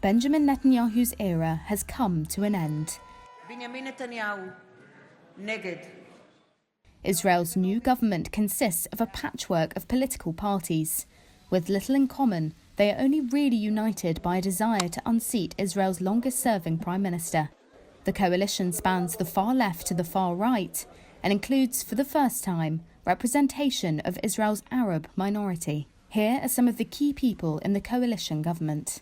Benjamin Netanyahu's era has come to an end. Benjamin Netanyahu, neged. Israel's new government consists of a patchwork of political parties. With little in common, they are only really united by a desire to unseat Israel's longest-serving prime minister. The coalition spans the far left to the far right and includes, for the first time, representation of Israel's Arab minority. Here are some of the key people in the coalition government.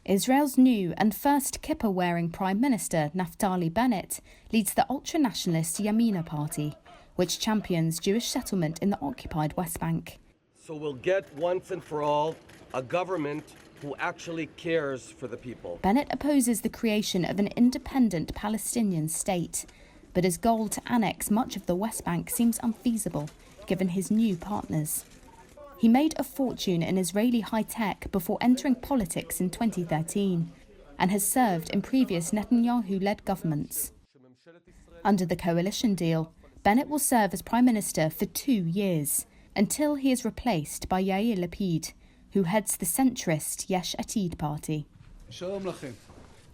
Israel's new and first kippah-wearing Prime Minister, Naftali Bennett, leads the ultra-nationalist Yamina party, which champions Jewish settlement in the occupied West Bank. So we'll get once and for all a government who actually cares for the people. Bennett opposes the creation of an independent Palestinian state, but his goal to annex much of the West Bank seems unfeasible, given his new partners. He made a fortune in Israeli high-tech before entering politics in 2013 and has served in previous Netanyahu-led governments. Under the coalition deal, Bennett will serve as Prime Minister for 2 years, until he is replaced by Yair Lapid, who heads the centrist Yesh Atid party.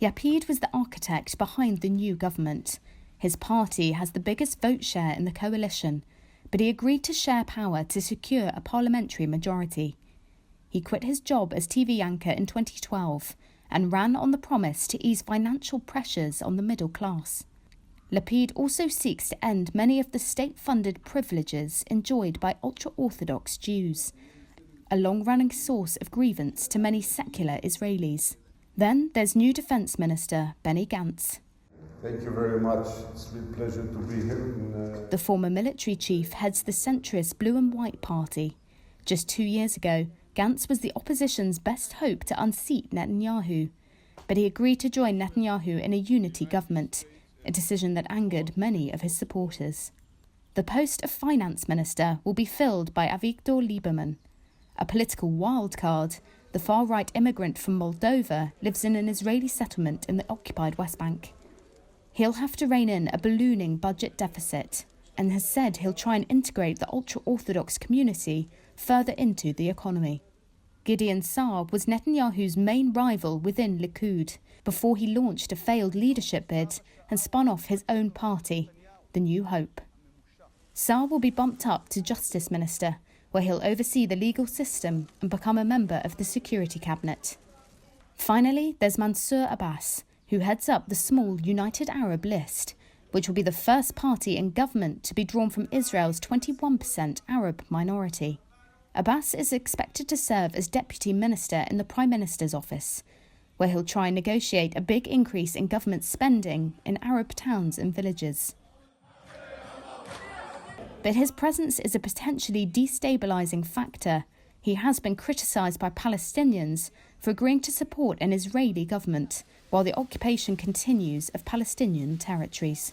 Lapid was the architect behind the new government. His party has the biggest vote share in the coalition, but he agreed to share power to secure a parliamentary majority. He quit his job as TV anchor in 2012 and ran on the promise to ease financial pressures on the middle class. Lapid also seeks to end many of the state-funded privileges enjoyed by ultra-Orthodox Jews, a long-running source of grievance to many secular Israelis. Then there's new Defence Minister Benny Gantz. Thank you very much. It's a real pleasure to be here. The former military chief heads the centrist Blue and White Party. Just 2 years ago, Gantz was the opposition's best hope to unseat Netanyahu, but he agreed to join Netanyahu in a unity government, a decision that angered many of his supporters. The post of finance minister will be filled by Avigdor Lieberman. A political wildcard, the far-right immigrant from Moldova lives in an Israeli settlement in the occupied West Bank. He'll have to rein in a ballooning budget deficit and has said he'll try and integrate the ultra-Orthodox community further into the economy. Gideon Saar was Netanyahu's main rival within Likud before he launched a failed leadership bid and spun off his own party, the New Hope. Saar will be bumped up to Justice Minister, where he'll oversee the legal system and become a member of the Security Cabinet. Finally, there's Mansour Abbas, who heads up the small United Arab List, which will be the first party in government to be drawn from Israel's 21% Arab minority. Abbas is expected to serve as deputy minister in the Prime Minister's office, where he'll try and negotiate a big increase in government spending in Arab towns and villages. But his presence is a potentially destabilising factor. He has been criticised by Palestinians for agreeing to support an Israeli government while the occupation continues of Palestinian territories.